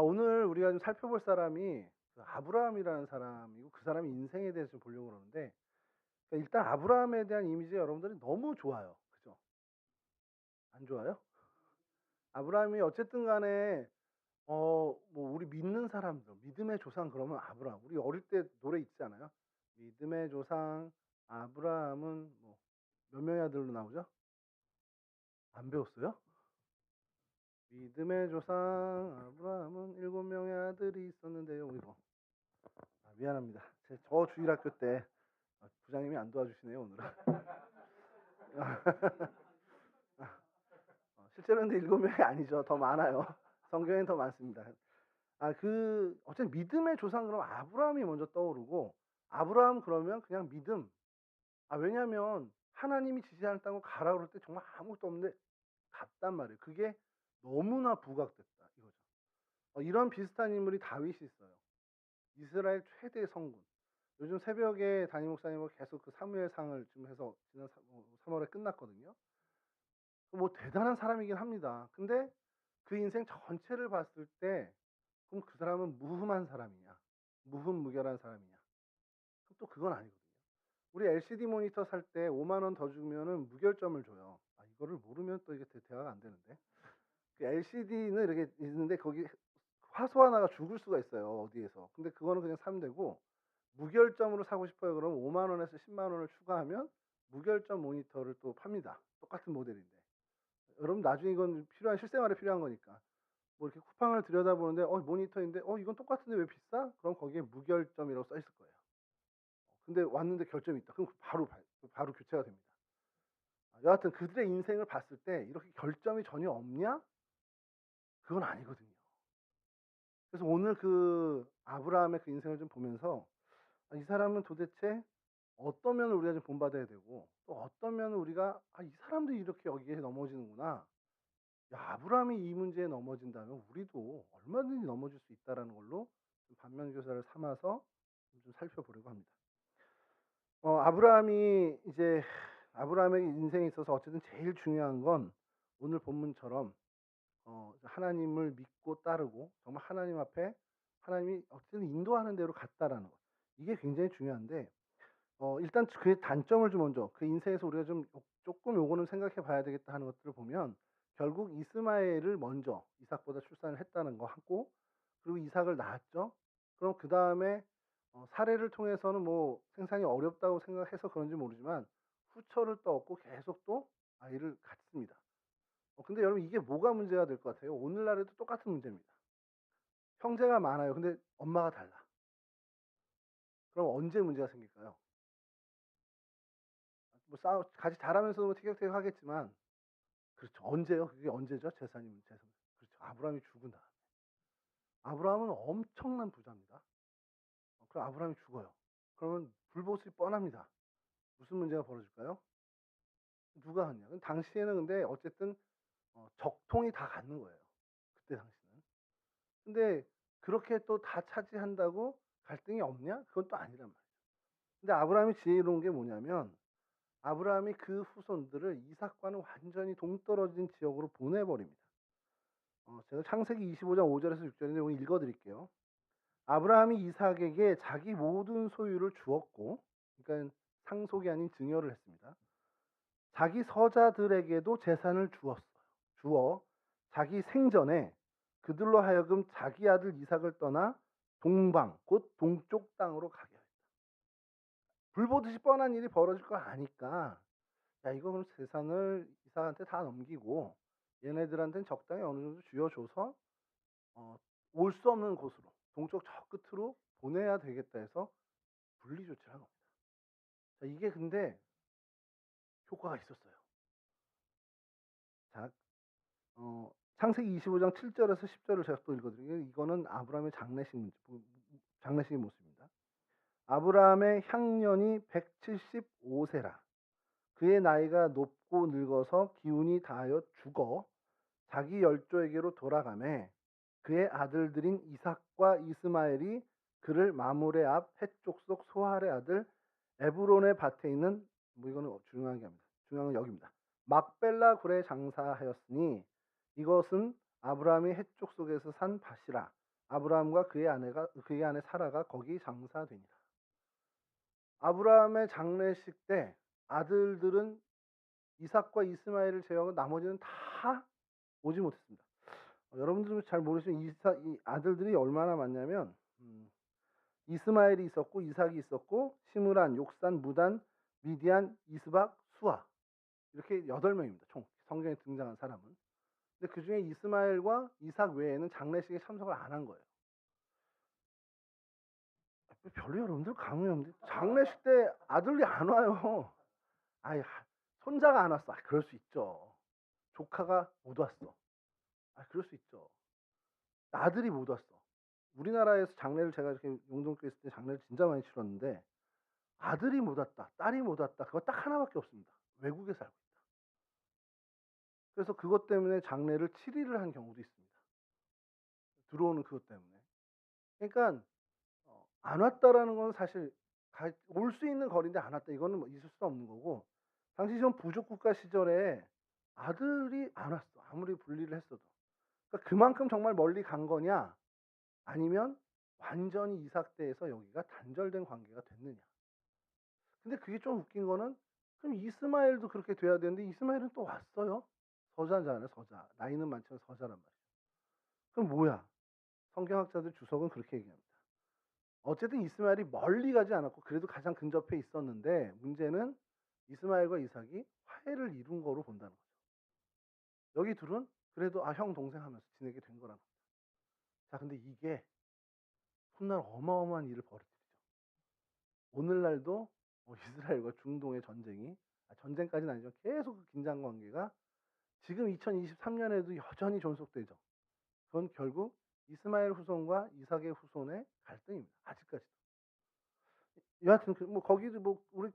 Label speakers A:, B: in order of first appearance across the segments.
A: 오늘 우리가 좀 살펴볼 사람이 그 아브라함이라는 사람이고 그 사람의 인생에 대해서 좀 보려고 그러는데 일단 아브라함에 대한 이미지가 여러분들이 너무 좋아요. 그죠? 안 좋아요? 아브라함이 어쨌든 간에 뭐 우리 믿는 사람들, 믿음의 조상 그러면 아브라함. 우리 어릴 때 노래 있지 않아요? 믿음의 조상 아브라함은 뭐 몇 명의 아들로 나오죠? 안 배웠어요? 믿음의 조상 아브라함은 일곱 명의 아들이 있었는데요. 이거. 미안합니다. 저 주일학교 때 부장님이 안 도와주시네요, 오늘은. 실제로는 일곱 명이 아니죠. 더 많아요. 성경엔 더 많습니다. 어쨌든 믿음의 조상 그러면 아브라함이 먼저 떠오르고, 아브라함 그러면 그냥 믿음. 왜냐면 하나님이 지시하는 땅으로 가라 그럴 때 정말 아무것도 없는데 갔단 말이에요. 그게 너무나 부각됐다 이거죠. 이런 비슷한 인물이 다윗이 있어요. 이스라엘 최대 성군. 요즘 새벽에 담임 목사님하고 계속 그 사무엘상을 좀 해서 지난 3월에 끝났거든요. 뭐 대단한 사람이긴 합니다. 근데 그 인생 전체를 봤을 때 그럼 그 사람은 무흠한 사람이냐? 무흠무결한 사람이냐? 그럼 또 그건 아니거든요. 우리 LCD 모니터 살 때 5만 원 더 주면은 무결점을 줘요. 이거를 모르면 또 이게 대화가 안 되는데. 그 LCD는 이렇게 있는데 거기 화소 하나가 죽을 수가 있어요. 어디에서. 근데 그거는 그냥 사면 되고 무결점으로 사고 싶어요. 그러면 5만 원에서 10만 원을 추가하면 무결점 모니터를 또 팝니다. 똑같은 모델인데. 여러분 나중에 이건 필요한 실생활에 필요한 거니까. 뭐 이렇게 쿠팡을 들여다보는데 모니터인데 이건 똑같은데 왜 비싸? 그럼 거기에 무결점이라고 써 있을 거예요. 근데 왔는데 결점이 있다. 그럼 바로 교체가 됩니다. 여하튼 그들의 인생을 봤을 때 이렇게 결점이 전혀 없냐? 그건 아니거든요. 그래서 오늘 그 아브라함의 그 인생을 좀 보면서 이 사람은 도대체 어떤 면을 우리가 좀 본받아야 되고 또 어떤 면을 우리가 이 사람도 이렇게 여기에 넘어지는구나. 야, 아브라함이 이 문제에 넘어진다면 우리도 얼마든지 넘어질 수 있다라는 걸로 좀 반면교사를 삼아서 좀 살펴보려고 합니다. 아브라함의 인생에 있어서 어쨌든 제일 중요한 건 오늘 본문처럼 하나님을 믿고 따르고 정말 하나님 앞에 하나님이 어쨌든 인도하는 대로 갔다라는 것. 이게 굉장히 중요한데 일단 그의 단점을 좀 먼저 그 인생에서 우리가 좀 조금 요거는 생각해 봐야 되겠다 하는 것들을 보면 결국 이스마엘을 먼저 이삭보다 출산을 했다는 거 하고 그리고 이삭을 낳았죠. 그럼 그 다음에 사례를 통해서는 뭐 생산이 어렵다고 생각해서 그런지 모르지만 후처를 또 얻고 계속 또 아이를 갖습니다. 근데 여러분 이게 뭐가 문제가 될 것 같아요? 오늘날에도 똑같은 문제입니다. 형제가 많아요. 근데 엄마가 달라. 그럼 언제 문제가 생길까요? 뭐 같이 자라면서도 뭐 티격태격 하겠지만 그렇죠. 언제요? 그게 언제죠? 재산. 그렇죠. 아브라함이 죽은 다음에. 아브라함은 엄청난 부자입니다. 그럼 아브라함이 죽어요. 그러면 불보듯이 뻔합니다. 무슨 문제가 벌어질까요? 누가 하냐? 당시에는 근데 어쨌든 적통이 다 갖는 거예요. 그때 당시는. 근데 그렇게 또 다 차지한다고 갈등이 없냐? 그건 또 아니란 말이에요. 근데 아브라함이 지혜로운 게 뭐냐면 아브라함이 그 후손들을 이삭과는 완전히 동떨어진 지역으로 보내버립니다. 제가 창세기 25장 5절에서 6절인데 오늘 읽어드릴게요. 아브라함이 이삭에게 자기 모든 소유를 주었고, 그러니까 상속이 아닌 증여를 했습니다. 자기 서자들에게도 재산을 주어 자기 생전에 그들로 하여금 자기 아들 이삭을 떠나 동방, 곧 동쪽 땅으로 가게 했다. 불보듯이 뻔한 일이 벌어질 걸 아니까 야 이거 그럼 재산을 이삭한테 다 넘기고 얘네들한테는 적당히 어느 정도 쥐어줘서 올 수 없는 곳으로 동쪽 저 끝으로 보내야 되겠다 해서 분리 조치를 한 겁니다. 자, 이게 근데 효과가 있었어요. 자, 창세기 25장 7절에서 10절을 제가 또 읽어드릴게요. 이거는 아브라함의 장례식 모습입니다. 아브라함의 향년이 175세라. 그의 나이가 높고 늙어서 기운이 다하여 죽어 자기 열조에게로 돌아가매 그의 아들들인 이삭과 이스마엘이 그를 마므레 앞 헷족속 소할의 아들 에브론의 밭에 있는 뭐 이거는 중요한 게 아닙니다. 중요한 건 여기입니다. 막벨라 굴에 장사하였으니 이것은 아브라함이 헷족 속에서 산 밭이라. 아브라함과 그의 아내 사라가 거기 장사되니라. 아브라함의 장례식 때 아들들은 이삭과 이스마엘을 제외하고 나머지는 다 오지 못했습니다. 여러분들도 잘 모르시면 이 아들들이 얼마나 많냐면 이스마엘이 있었고 이삭이 있었고 시므란, 욕산, 무단, 미디안, 이스박, 수아 이렇게 8명입니다. 총 성경에 등장한 사람은. 근데 그중에 이스마엘과 이삭 외에는 장례식에 참석을 안 한 거예요. 별로 여러분들 감흥이 없는데 장례식 때 아들이 안 와요. 아이 손자가 안 왔어. 그럴 수 있죠. 조카가 못 왔어. 그럴 수 있죠. 아들이 못 왔어. 우리나라에서 장례를 제가 이렇게 용동교회 있을 때 장례를 진짜 많이 치렀는데 아들이 못 왔다, 딸이 못 왔다. 그거 딱 하나밖에 없습니다. 외국에 살고 있다. 그래서 그것 때문에 장례를 7일을 한 경우도 있습니다. 들어오는 그것 때문에. 그러니까 안 왔다라는 건 사실 올 수 있는 거리인데 안 왔다. 이거는 뭐 있을 수 없는 거고. 당시 좀 부족 국가 시절에 아들이 안 왔어. 아무리 분리를 했어도. 그러니까 그만큼 정말 멀리 간 거냐? 아니면 완전히 이삭대에서 여기가 단절된 관계가 됐느냐? 근데 그게 좀 웃긴 거는 그럼 이스마엘도 그렇게 돼야 되는데 이스마엘은 또 왔어요. 서자잖아요, 서자. 나이는 많지만 서자란 말이에요. 그럼 뭐야? 성경학자들 주석은 그렇게 얘기합니다. 어쨌든 이스마엘이 멀리 가지 않았고 그래도 가장 근접해 있었는데 문제는 이스마엘과 이삭이 화해를 이룬 거로 본다는 거죠. 여기 둘은 그래도 형 동생 하면서 지내게 된 거라는 겁니다. 자, 근데 이게 훗날 어마어마한 일을 벌이죠. 오늘날도 이스라엘과 중동의 전쟁이 전쟁까지는 아니지만 계속 그 긴장 관계가 지금 2023년에도 여전히 존속되죠. 그건 결국 이스마엘 후손과 이삭의 후손의 갈등입니다. 아직까지도. 여하튼 뭐 거기도 뭐 우리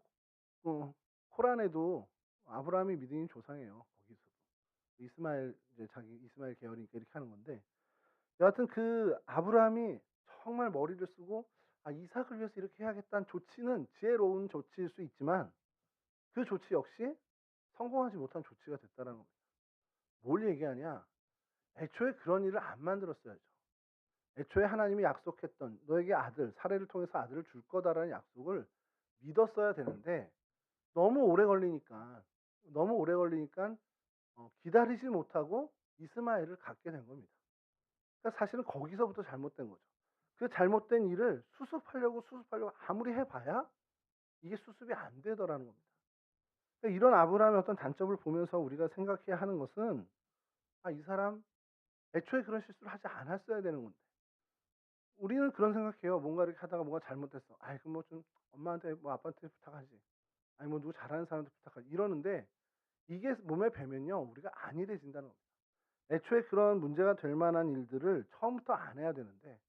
A: 코란에도 아브라함이 믿음인 조상이에요. 거기서도 이스마엘 이제 자기 이스마엘 계열이니까 이렇게 하는 건데 여하튼 그 아브라함이 정말 머리를 쓰고 이삭을 위해서 이렇게 해야겠다는 조치는 지혜로운 조치일 수 있지만 그 조치 역시 성공하지 못한 조치가 됐다는 겁니다. 뭘 얘기하냐? 애초에 그런 일을 안 만들었어야죠. 애초에 하나님이 약속했던 너에게 사례를 통해서 아들을 줄 거다라는 약속을 믿었어야 되는데 너무 오래 걸리니까 기다리지 못하고 이스마엘을 갖게 된 겁니다. 그러니까 사실은 거기서부터 잘못된 거죠. 그 잘못된 일을 수습하려고 아무리 해봐야 이게 수습이 안 되더라는 겁니다. 그러니까 이런 아브라함의 어떤 단점을 보면서 우리가 생각해야 하는 것은 이 사람 애초에 그런 실수를 하지 않았어야 되는 건데 우리는 그런 생각해요. 뭔가 이렇게 하다가 뭔가 잘못됐어. 그럼 뭐 좀 엄마한테 뭐 아빠한테 부탁하지. 아니 뭐 누구 잘하는 사람한테 부탁하지. 이러는데 이게 몸에 배면요 우리가 안일해진다는 겁니다. 애초에 그런 문제가 될 만한 일들을 처음부터 안 해야 되는데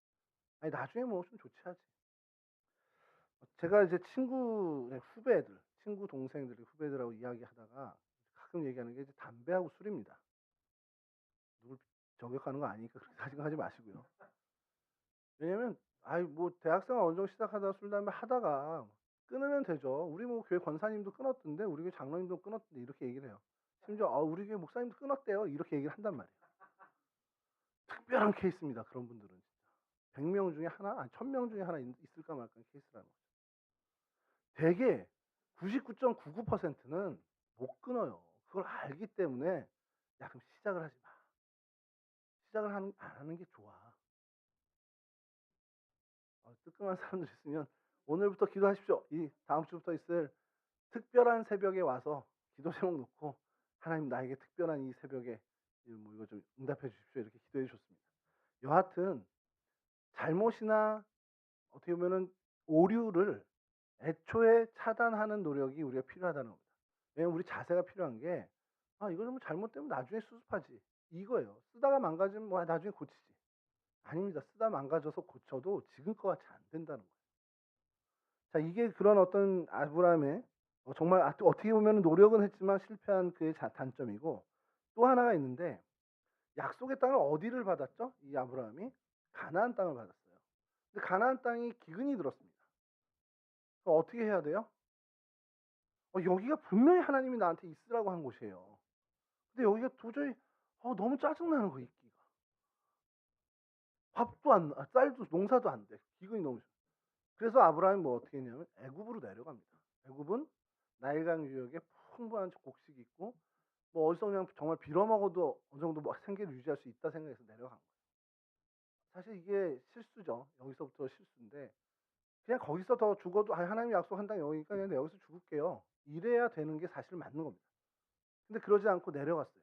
A: 나중에 뭐 좀 조치하지. 제가 이제 친구 동생들의 후배들하고 이야기하다가 가끔 얘기하는 게 이제 담배하고 술입니다. 누굴 저격하는 거 아니니까 그렇게 생각하지 마시고요. 왜냐면 뭐 대학생 어느 정도 시작하다가 술 담배 하다가 끊으면 되죠. 우리 뭐 교회 권사님도 끊었던데 우리 교회 장로님도 끊었던데 이렇게 얘기를 해요. 심지어 우리 교회 목사님도 끊었대요. 이렇게 얘기를 한단 말이에요. 특별한 케이스입니다. 그런 분들은 진짜 100명 중에 하나, 1000명 중에 하나 있을까 말까 케이스라는 거죠. 대개 99.99%는 못 끊어요. 그걸 알기 때문에 그럼 시작을 하지 마. 시작을 안 하는 게 좋아. 뜨끔한 사람들 있으면 오늘부터 기도하십시오. 이 다음 주부터 있을 특별한 새벽에 와서 기도 제목 놓고 하나님 나에게 특별한 이 새벽에 뭐 이거 좀 응답해 주십시오. 이렇게 기도해 주셨습니다. 여하튼 잘못이나 어떻게 보면은 오류를 애초에 차단하는 노력이 우리가 필요하다는 겁니다. 왜냐면 우리 자세가 필요한 게 이거 좀 잘못되면 나중에 수습하지 이거예요. 쓰다가 망가지면 뭐 나중에 고치지. 아닙니다. 쓰다 망가져서 고쳐도 지금 것 같이 안 된다는 거예요. 자, 이게 그런 어떤 아브라함의 정말 어떻게 보면 노력은 했지만 실패한 그의 단점이고 또 하나가 있는데 약속의 땅을 어디를 받았죠? 이 아브라함이 가나안 땅을 받았어요. 근데 가나안 땅이 기근이 들었습니다. 그럼 어떻게 해야 돼요? 여기가 분명히 하나님이 나한테 있으라고 한 곳이에요. 근데 여기가 도저히 너무 짜증나는 거예요. 있기가. 밥도 안 쌀도 농사도 안 돼. 기근이 너무 심해. 그래서 아브라함이 뭐 어떻게 했냐면 애굽으로 내려갑니다. 애굽은 나일강 유역에 풍부한 곡식이 있고 뭐 어디서 그냥 정말 빌어먹어도 어느 정도 뭐 생계를 유지할 수 있다 생각해서 내려간 거예요. 사실 이게 실수죠. 여기서부터 실수인데 그냥 거기서 더 죽어도 '아 하나님이 약속한 땅 여기니까 그냥 여기서 죽을게요.' 이래야 되는 게 사실 맞는 겁니다. 근데 그러지 않고 내려갔어요.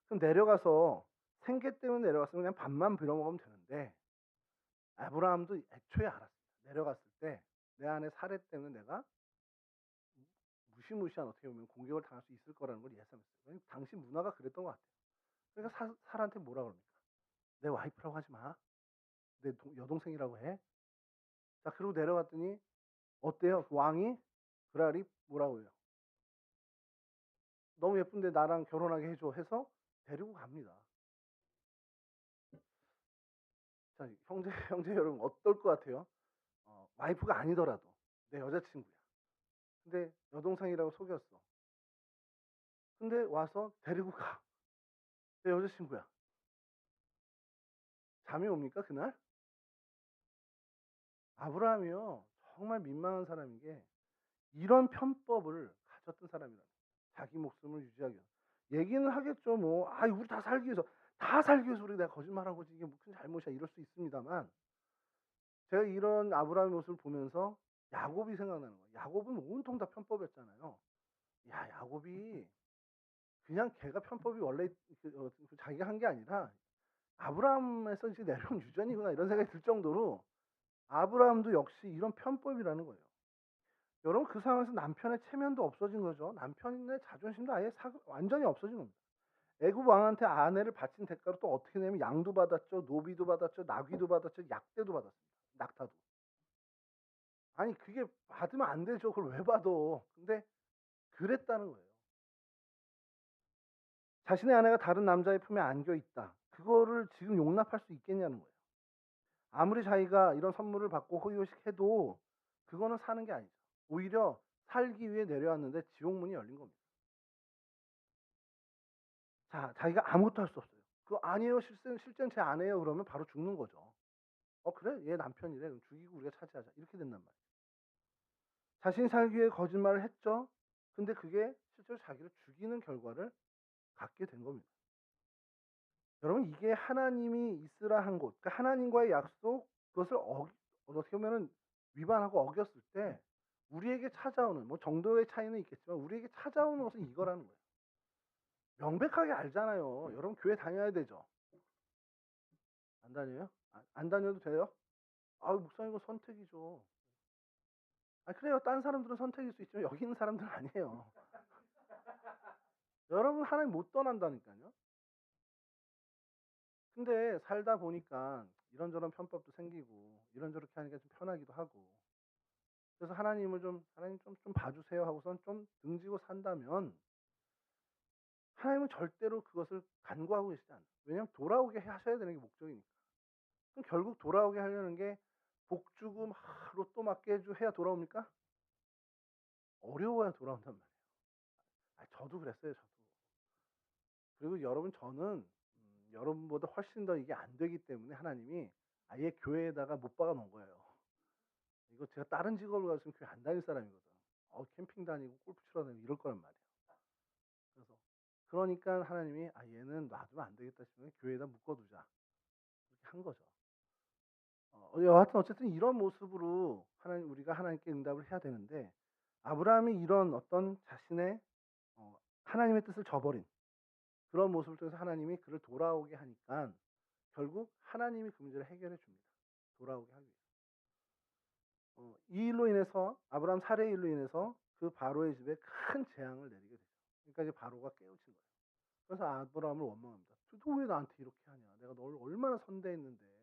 A: 그럼 내려가서 생계 때문에 내려갔으면 그냥 밥만 빌어먹으면 되는데 아브라함도 애초에 알았어요. 내려갔을 때 내 안에 사례 때문에 내가 무시무시한 어떻게 보면 공격을 당할 수 있을 거라는 걸 예상했어요. 왜냐면 당시 문화가 그랬던 것 같아요. 그러니까 살한테 뭐라 그럽니까? "내 와이프라고 하지 마. 내 여동생이라고 해." 자 그러고 내려갔더니 어때요? 그 왕이 그랄이 뭐라고 해요? "너무 예쁜데 나랑 결혼하게 해 줘." 해서 데리고 갑니다. 자 형제 형제 여러분 어떨 것 같아요? 와이프가 아니더라도 내 여자친구야. 근데 여동생이라고 속였어. 근데 와서 데리고 가. 내 여자친구야. 잠이 옵니까 그날? 아브라함이요. 정말 민망한 사람인 게 이런 편법을 가졌던 사람이라는 거예요. 자기 목숨을 유지하기 위해서. 얘기는 하겠죠. 뭐 "아이 우리 다 살기 위해서." 다 살기 위해서 우리 내가 거짓말한 거지 이게 무슨 잘못이야 이럴 수 있습니다만 제가 이런 아브라함의 모습을 보면서 야곱이 생각나는 거예요. 야곱은 온통 다 편법이었잖아요. 야 야곱이 그냥 걔가 편법이 원래 자기가 한 게 아니라 '아브라함에서 이제 내려온 유전이구나.' 이런 생각이 들 정도로 아브라함도 역시 이런 편법이라는 거예요. 여러분 그 상황에서 남편의 체면도 없어진 거죠. 남편의 자존심도 아예 완전히 없어진 겁니다. 애굽 왕한테 아내를 바친 대가로 또 어떻게 되냐면 양도 받았죠. 노비도 받았죠. 나귀도 받았죠. 약대도 받았습니다. 낙타도. 아니 그게 받으면 안 되죠. 그걸 왜 받아. 근데 그랬다는 거예요. 자신의 아내가 다른 남자의 품에 안겨 있다. 그거를 지금 용납할 수 있겠냐는 거예요. 아무리 자기가 이런 선물을 받고 호의호식해도 그거는 사는 게 아니죠. 오히려 살기 위해 내려왔는데 지옥문이 열린 겁니다. 자, 자기가 아무것도 할 수 없어요. "그거 아니에요. 실제는 제 아내예요." 그러면 바로 죽는 거죠. 그래? 얘 남편이래. 그럼 죽이고 우리가 차지하자." 이렇게 된단 말이에요. 자신이 살기 위해 거짓말을 했죠. 근데 그게 실제로 자기를 죽이는 결과를 갖게 된 겁니다. 여러분 이게 하나님이 있으라 한 곳, 그러니까 하나님과의 약속 그것을 어떻게 보면은 위반하고 어겼을 때 우리에게 찾아오는 뭐 정도의 차이는 있겠지만 우리에게 찾아오는 것은 이거라는 거예요. 명백하게 알잖아요. 여러분 교회 다녀야 되죠. 안 다녀요? 안 다녀도 돼요? 아유 목사님 이거 선택이죠. 그래요. 딴 사람들은 선택일 수 있지만 여기 있는 사람들은 아니에요. 여러분 하나님 못 떠난다니까요. 근데 살다 보니까 이런저런 편법도 생기고 이런저렇게 하니까 좀 편하기도 하고 그래서 하나님 좀 봐주세요 하고선 좀 등지고 산다면 하나님은 절대로 그것을 간구하고 계시지 않아요. 왜냐하면 돌아오게 하셔야 되는 게 목적이니까. 그럼 결국 돌아오게 하려는 게 복 주고 막 로또 맞게 해야 돌아옵니까? 어려워야 돌아온단 말이에요. 저도 그랬어요. 저도. 그리고 여러분 저는 여러분보다 훨씬 더 이게 안 되기 때문에 하나님이 아예 교회에다가 못 박아 놓은 거예요. 이거 제가 다른 직업을 가지고 교회 안 다닐 사람이거든. 캠핑 다니고 골프 치러 다니고 이럴 거란 말이에요. 그래서 그러니까 하나님이 얘는 놔두면 안 되겠다 싶으면 교회에다 묶어두자. 그렇게 한 거죠. 여하튼 어쨌든 이런 모습으로 우리가 하나님께 응답을 해야 되는데 아브라함이 이런 어떤 자신의 하나님의 뜻을 저버린 그런 모습을 통해서 하나님이 그를 돌아오게 하니까 결국 하나님이 그 문제를 해결해 줍니다. 돌아오게 하기 위해서. 이 일로 인해서 아브라함 살해의 일로 인해서 그 바로의 집에 큰 재앙을 내리게 되죠. 그러니까 이제 바로가 깨우친 거예요. 그래서 아브라함을 원망합니다. 너 왜 나한테 이렇게 하냐? 내가 너를 얼마나 선대했는데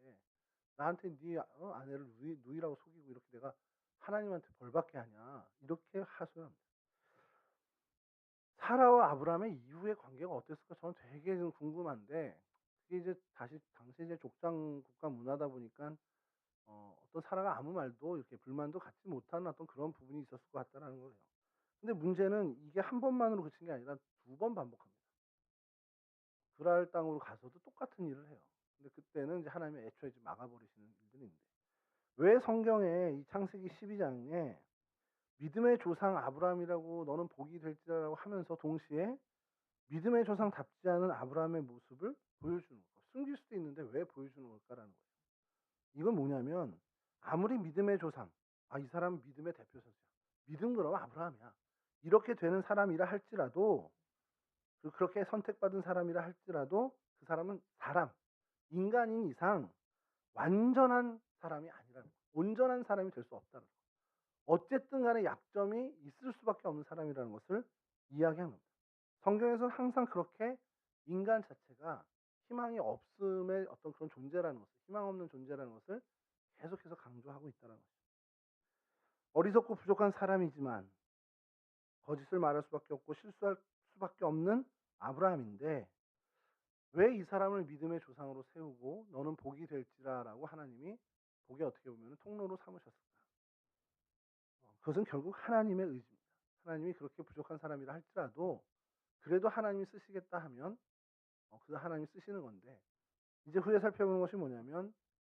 A: 나한테 네 아내를 누이라고 속이고 이렇게 내가 하나님한테 벌받게 하냐? 이렇게 하소연합니다. 사라와 아브라함의 이후의 관계가 어땠을까? 저는 되게 좀 궁금한데 그게 이제 다시 당시 이제 족장 국가 문화다 보니까 어떤 사라가 아무 말도 이렇게 불만도 갖지 못하는 어떤 그런 부분이 있었을 것 같다라는 거예요. 근데 문제는 이게 한 번만으로 그친 게 아니라 두 번 반복합니다. 그랄 땅으로 가서도 똑같은 일을 해요. 근데 때는 이제 하나님이 애초에 이제 막아버리시는 일들이 있는데 왜 성경에 이 창세기 12장에 믿음의 조상 아브라함이라고 너는 복이 될지라고 하면서 동시에 믿음의 조상답지 않은 아브라함의 모습을 보여주는 거. 숨길 수도 있는데 왜 보여주는 걸까라는 거예요. 이건 뭐냐면 아무리 믿음의 조상, 이 사람은 믿음의 대표선수야. 믿음 그러면 아브라함이야. 이렇게 되는 사람이라 할지라도 그렇게 선택받은 사람이라 할지라도 그 사람은 사람, 인간인 이상 완전한 사람이 아니라는 거예요. 온전한 사람이 될 수 없다는 거예요. 어쨌든 간에 약점이 있을 수밖에 없는 사람이라는 것을 이야기하는 겁니다. 성경에서는 항상 그렇게 인간 자체가 희망이 없음의 어떤 그런 존재라는 것을, 희망 없는 존재라는 것을 계속해서 강조하고 있다는 것이죠. 어리석고 부족한 사람이지만 거짓을 말할 수밖에 없고 실수할 수밖에 없는 아브라함인데 왜 이 사람을 믿음의 조상으로 세우고 너는 복이 될지라라고 하나님이 복이 어떻게 보면 통로로 삼으셨을까? 그것은 결국 하나님의 의지입니다. 하나님이 그렇게 부족한 사람이라 할지라도 그래도 하나님이 쓰시겠다 하면 그 하나님이 쓰시는 건데 이제 후에 살펴보는 것이 뭐냐면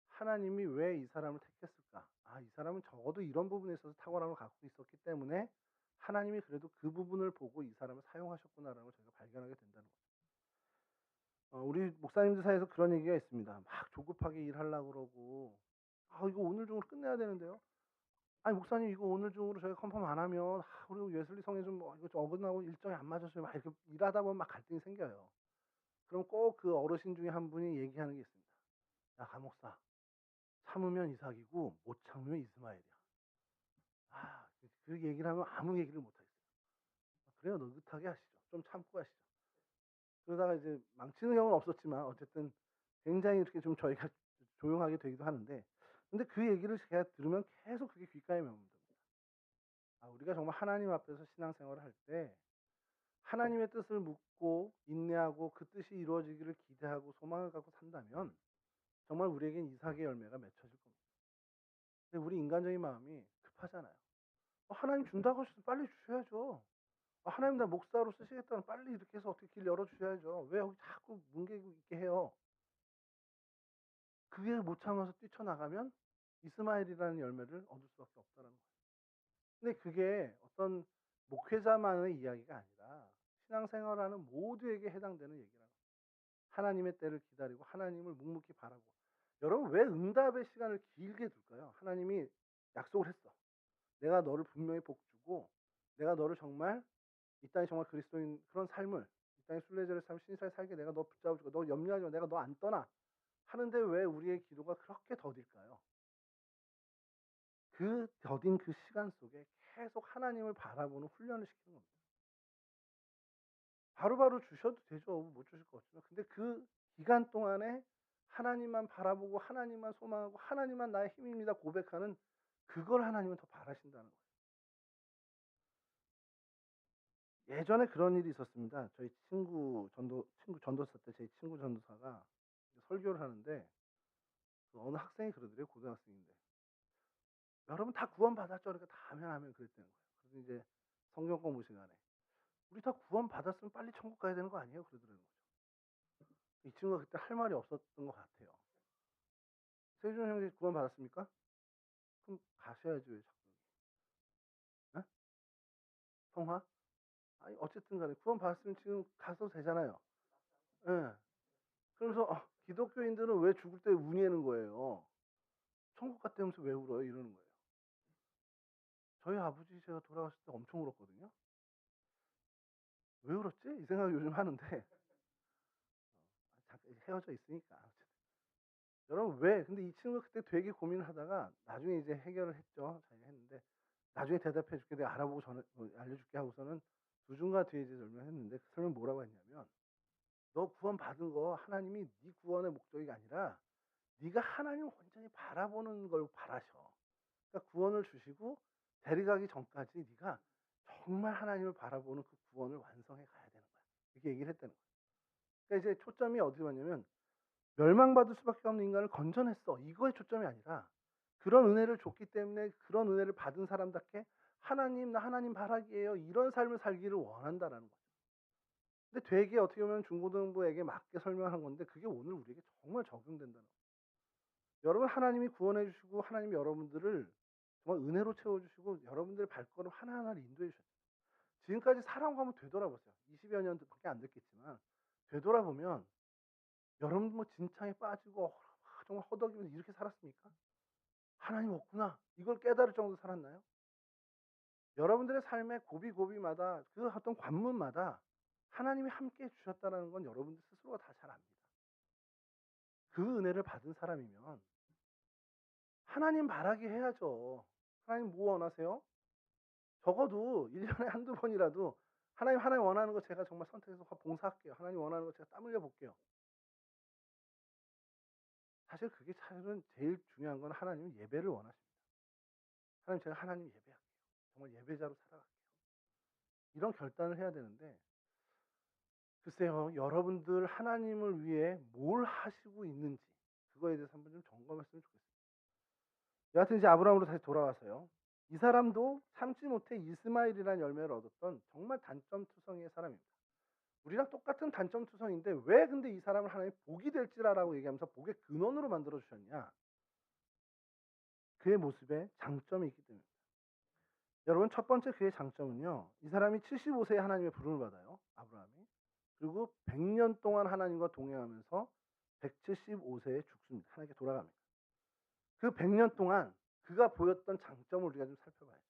A: 하나님이 왜 이 사람을 택했을까? 이 사람은 적어도 이런 부분에 있어서 탁월함을 갖고 있었기 때문에 하나님이 그래도 그 부분을 보고 이 사람을 사용하셨구나라는 걸 저희가 발견하게 된다는 거죠. 우리 목사님들 사이에서 그런 얘기가 있습니다. 막 조급하게 일하려고 그러고 이거 오늘 중으로 끝내야 되는데요. 아니 목사님 이거 오늘 중으로 저희가 컨펌 안 하면 우리 웨슬리 성에 좀 이거 좀 어긋나고 일정이 안 맞아서요. 막 이렇게 일하다 보면 막 갈등이 생겨요. 그럼 꼭 그 어르신 중에 한 분이 얘기하는 게 있습니다. 야, 감목사, 참으면 이삭이고 못 참으면 이스마엘이야. 그 얘기를 하면 아무 얘기를 못 하겠어요. 그래요, 느긋하게 하시죠. 좀 참고 하시죠. 그러다가 이제 망치는 경우는 없었지만 어쨌든 굉장히 이렇게 좀 저희가 조용하게 되기도 하는데, 근데 그 얘기를 제가 들으면 계속 그게 귓가에 맴듭니다. 우리가 정말 하나님 앞에서 신앙생활을 할 때 하나님의 뜻을 묻고 인내하고 그 뜻이 이루어지기를 기대하고 소망을 갖고 산다면 정말 우리에겐 이삭의 열매가 맺혀질 겁니다. 근데 우리 인간적인 마음이 급하잖아요. 하나님 준다고 하셔서 빨리 주셔야죠. 하나님 나 목사로 쓰시겠다면 빨리 이렇게 해서 어떻게 길 열어주셔야죠. 왜 여기 자꾸 뭉개고 있게 해요. 그게 못 참아서 뛰쳐나가면 이스마엘이라는 열매를 얻을 수밖에 없다는 거예요. 근데 그게 어떤 목회자만의 이야기가 아니라 신앙생활하는 모두에게 해당되는 얘기라는 거예요. 하나님의 때를 기다리고 하나님을 묵묵히 바라고. 여러분 왜 응답의 시간을 길게 둘까요? 하나님이 약속을 했어. 내가 너를 분명히 복주고 내가 너를 정말 이 땅에 정말 그리스도인 그런 삶을 이 땅에 순례자의 삶 신사에 살게 내가 너 붙잡아주고 너 염려하지 마 내가 너 안 떠나 하는데 왜 우리의 기도가 그렇게 더딜까요? 그 더딘 그 시간 속에 계속 하나님을 바라보는 훈련을 시키는 겁니다. 바로바로 주셔도 되죠. 못 주실 것 같지만. 근데 그 기간 동안에 하나님만 바라보고 하나님만 소망하고 하나님만 나의 힘입니다 고백하는 그걸 하나님은 더 바라신다는 거예요. 예전에 그런 일이 있었습니다. 저희 친구 전도사 때 제 친구 전도사가 설교를 하는데 그 어느 학생이 그러더래요. 고등학생인데. 여러분 다 구원받았죠? 그러니까 다 하면 그랬다는 거예요. 그래서 이제 성경 공부 시간에 우리 다 구원받았으면 빨리 천국 가야 되는 거 아니에요? 그러더라는 거죠. 이 친구가 그때 할 말이 없었던 것 같아요. 세준 형제 구원받았습니까? 그럼 가셔야지 왜 자꾸. 네? 성화? 어쨌든 간에 구원받았으면 지금 가도 되잖아요. 예. 그러면서 기독교인들은 왜 죽을 때 운이는 거예요. 천국 갔다면서 왜 울어요? 이러는 거예요. 저희 아버지 제가 돌아갔을 때 엄청 울었거든요. 왜 울었지? 이 생각을 요즘 하는데 잠깐 헤어져 있으니까. 여러분 왜? 근데 이 친구가 그때 되게 고민을 하다가 나중에 이제 해결을 했죠. 자기가 했는데 나중에 대답해 줄게 내가 알아보고 알려줄게 하고서는 두 주인가 뒤에 이제 설명했는데 그 설명 뭐라고 했냐면 너 구원 받은 거 하나님이 네 구원의 목적이 아니라 네가 하나님을 온전히 바라보는 걸 바라셔. 그러니까 구원을 주시고 데려가기 전까지 네가 정말 하나님을 바라보는 그 구원을 완성해 가야 되는 거야. 이렇게 얘기를 했다는 거예요. 그러니까 이제 초점이 어디로 갔냐면 멸망받을 수밖에 없는 인간을 건져냈어. 이거에 초점이 아니라 그런 은혜를 줬기 때문에 그런 은혜를 받은 사람답게 하나님 나 하나님 바라기예요. 이런 삶을 살기를 원한다라는 거죠. 근데 되게 어떻게 보면 중고등부에게 맞게 설명한 건데 그게 오늘 우리에게 정말 적용된다는 거예요. 여러분 하나님이 구원해 주시고 하나님이 여러분들을 정말 은혜로 채워 주시고 여러분들의 발걸음 하나하나를 인도해 주셨어요. 지금까지 살아온 거 한번 되돌아보세요. 20여 년밖에 안 됐겠지만 되돌아보면 여러분 뭐 진창에 빠지고 정말 허덕이면서 이렇게 살았습니까? 하나님 없구나. 이걸 깨달을 정도로 살았나요? 여러분들의 삶의 고비고비마다 그 어떤 관문마다 하나님이 함께 해 주셨다는 건 여러분들 스스로가 다 잘 압니다. 그 은혜를 받은 사람이면 하나님 바라게 해야죠. 하나님 뭐 원하세요? 적어도 1년에 한두 번이라도 하나님 원하는 거 제가 정말 선택해서 봉사할게요. 하나님 원하는 거 제가 땀 흘려 볼게요. 사실 그게 사실은 제일 중요한 건 하나님은 예배를 원하십니다. 하나님 제가 하나님 예배할게요. 정말 예배자로 살아갈게요. 이런 결단을 해야 되는데 글쎄요. 여러분들 하나님을 위해 뭘 하시고 있는지 그거에 대해서 한번 좀 점검했으면 좋겠습니다. 여하튼 이제 아브라함으로 다시 돌아와서요. 이 사람도 참지 못해 이스마엘이라는 열매를 얻었던 정말 단점투성이의 사람입니다. 우리랑 똑같은 단점투성인데 왜 근데 이 사람을 하나님 복이 될지라라고 얘기하면서 복의 근원으로 만들어 주셨냐? 그의 모습에 장점이 있기 때문입니다. 여러분 첫 번째 그의 장점은요. 이 사람이 75세에 하나님의 부름을 받아요. 아브라함이. 그리고 100년 동안 하나님과 동행하면서 175세에 죽습니다. 하나님께 돌아갑니다. 그 100년 동안 그가 보였던 장점을 우리가 좀 살펴봐야죠.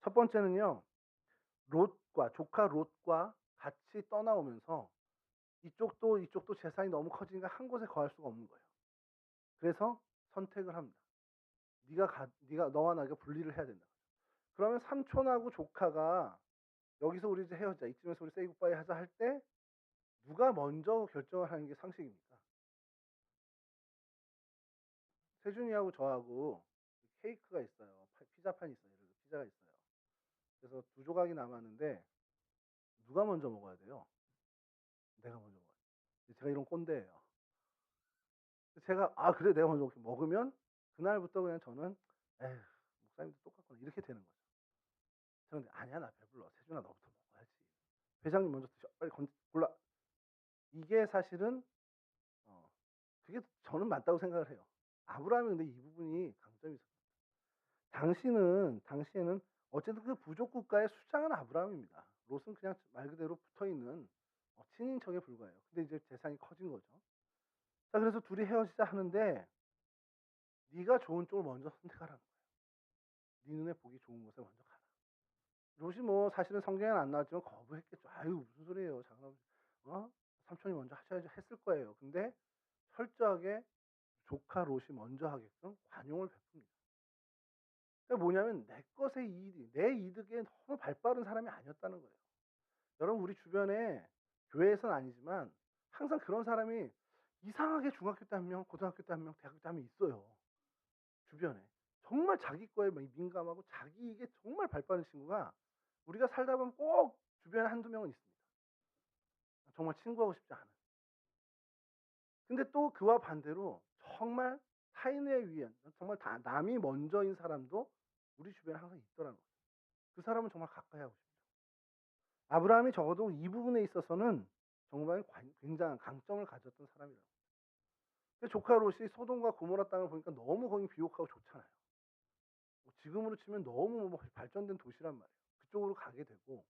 A: 첫 번째는요. 롯과 조카 롯과 같이 떠나오면서 이쪽도 재산이 너무 커지니까 한 곳에 거할 수가 없는 거예요. 그래서 선택을 합니다. 네가 너와 나가 분리를 해야 된다. 그러면 삼촌하고 조카가 여기서 우리 이제 헤어지자. 이쯤에서 우리 세이 굿바이 하자 할 때 누가 먼저 결정을 하는 게 상식입니까? 세준이하고 저하고 케이크가 있어요. 피자판이 있어요. 피자가 있어요. 그래서 두 조각이 남았는데 누가 먼저 먹어야 돼요? 내가 먼저 먹어요. 제가 이런 꼰대예요. 제가 그래 내가 먼저 먹으면 그날부터 그냥 저는 에휴 목사님도 똑같구나 이렇게 되는 거죠. 저는 아니야 나 배불러. 세준아 너부터 먹어야지. 회장님 먼저 드셔. 빨리 골라. 이게 사실은 그게 저는 맞다고 생각을 해요. 아브라함이 근데 이 부분이 강점이 있었어요. 당시에는 어쨌든 그 부족 국가의 수장은 아브라함입니다. 롯은 그냥 말 그대로 붙어 있는 친인척에 불과해요. 근데 이제 재산이 커진 거죠. 자, 그래서 둘이 헤어지자 하는데 네가 좋은 쪽을 먼저 선택하라는 거예요. 네 눈에 보기 좋은 곳에 먼저 가라. 롯이 뭐 사실은 성경에는 안 나왔지만 거부했겠죠. 아유 무슨 소리예요. 장남 삼촌이 먼저 하셔야지 했을 거예요. 근데 철저하게 조카 롯이 먼저 하게끔 관용을 베풉니다. 그러니까 뭐냐면 내 것의 이익이 내 이득에 너무 발빠른 사람이 아니었다는 거예요. 여러분 우리 주변에 교회에서는 아니지만 항상 그런 사람이 이상하게 중학교 때 한 명, 고등학교 때 한 명, 대학교 때 한 명 있어요. 주변에. 정말 자기 거에 민감하고 자기 이익에 정말 발빠른 친구가 우리가 살다 보면 꼭 주변에 한두 명은 있습니다. 정말 친구하고 싶지 않은. 근데 또 그와 반대로 정말 타인을 위한 정말 남이 먼저인 사람도 우리 주변에 항상 있더라는 거예요. 그 사람은 정말 가까이 하고 싶죠. 아브라함이 적어도 이 부분에 있어서는 정말 굉장한 강점을 가졌던 사람이라고. 조카 롯이 소돔과 고모라 땅을 보니까 너무 거기 비옥하고 좋잖아요. 지금으로 치면 너무 발전된 도시란 말이에요. 그쪽으로 가게 되고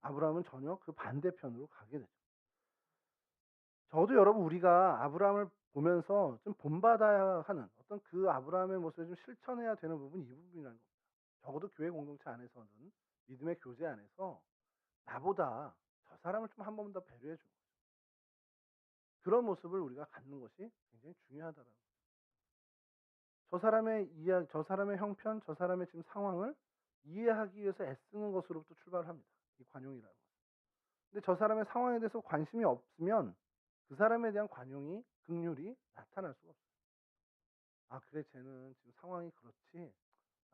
A: 아브라함은 전혀 그 반대편으로 가게 되죠. 저도 여러분 우리가 아브라함을 보면서 좀 본받아야 하는 어떤 그 아브라함의 모습을 좀 실천해야 되는 부분이 이 부분이라는 겁니다. 적어도 교회 공동체 안에서는 믿음의 교제 안에서 나보다 저 사람을 좀 한 번 더 배려해 주는 거죠. 그런 모습을 우리가 갖는 것이 굉장히 중요하다라는 거죠. 저 사람의 이야기, 저 사람의 형편, 저 사람의 지금 상황을 이해하기 위해서 애쓰는 것으로부터 출발합니다. 이 관용이라는 것. 근데 저 사람의 상황에 대해서 관심이 없으면 그 사람에 대한 관용이, 긍휼이 나타날 수가 없어요. 그래, 쟤는 지금 상황이 그렇지.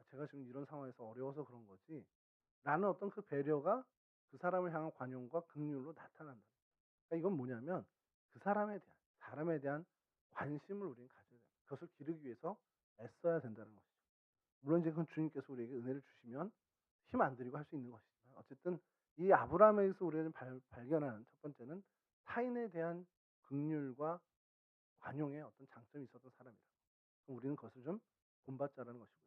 A: 제가 지금 이런 상황에서 어려워서 그런 거지. 라는 어떤 그 배려가 그 사람을 향한 관용과 긍휼로 나타난다. 그러니까 이건 뭐냐면 그 사람에 대한 관심을 우리는 가져야 돼요. 그것을 기르기 위해서 애써야 된다는 것이죠. 물론 이제 그건 주님께서 우리에게 은혜를 주시면 힘 안 들이고 할 수 있는 것이지만 어쨌든 이 아브라함에게서 우리가 좀 발견하는 첫 번째는 타인에 대한 긍휼과 관용의 어떤 장점이 있었던 사람이다. 그럼 우리는 그것을 좀 본받자라는 것이고요.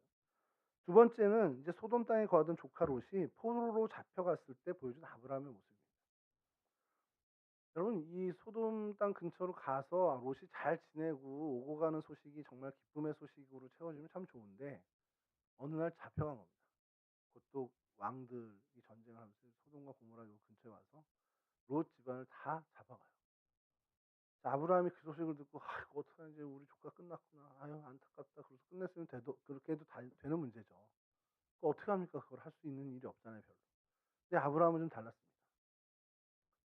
A: 두 번째는 이제 소돔 땅에 거하던 조카 롯이 포로로 잡혀갔을 때 보여준 아브라함의 모습입니다. 여러분 이 소돔 땅 근처로 가서 롯이 잘 지내고 오고 가는 소식이 정말 기쁨의 소식으로 채워지면 참 좋은데 어느 날 잡혀간 겁니다. 그것도 왕들이 전쟁을 하면서 소돔과 고모라 요 근처에 와서 롯 집안을 다 잡아가요. 아브라함이 그 소식을 듣고 이거 어떡하지 이제 우리 조카 끝났구나. 아유 안타깝다. 그래서 끝냈으면 그렇게 해도 되는 문제죠. 어떻게 합니까? 그걸 할 수 있는 일이 없잖아요 별로. 근데 아브라함은 좀 달랐습니다.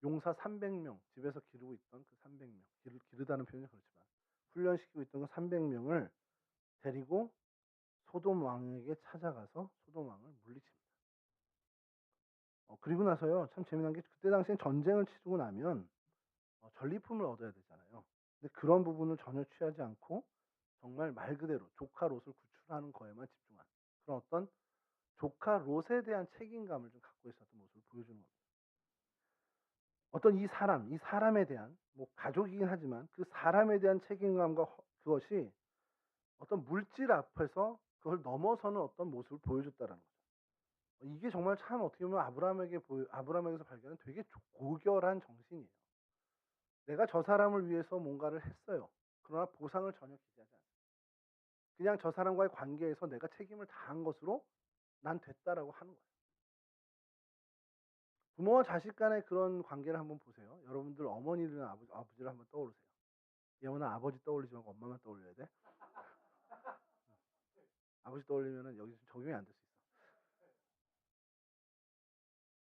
A: 용사 300명 집에서 기르고 있던 그 300명 기르다는 표현이 그렇지만 훈련시키고 있던 그 300명을 데리고 소돔 왕에게 찾아가서 소돔 왕을 물리칩니다. 그리고 나서요 참 재미난 게 그때 당시엔 전쟁을 치르고 나면 전리품을 얻어야 되잖아요. 근데 그런 부분을 전혀 취하지 않고 정말 말 그대로 조카 롯을 구출하는 거에만 집중한 그런 어떤 조카 롯에 대한 책임감을 좀 갖고 있었던 모습을 보여주는 겁니다. 어떤 이 사람에 대한 뭐 가족이긴 하지만 그 사람에 대한 책임감과 그것이 어떤 물질 앞에서 그걸 넘어서는 어떤 모습을 보여줬다라는 거죠. 이게 정말 참 어떻게 보면 아브라함에게서 발견한 되게 고결한 정신이에요. 내가 저 사람을 위해서 뭔가를 했어요. 그러나 보상을 전혀 기대하지 않아요. 그냥 저 사람과의 관계에서 내가 책임을 다한 것으로 난 됐다라고 하는 거예요. 부모와 자식 간의 그런 관계를 한번 보세요. 여러분들 어머니나 아버지를 한번 떠오르세요. 예원아 아버지 떠올리지 말고 엄마만 떠올려야 돼. 아버지 떠올리면은 여기서 적용이 안 될 수 있어.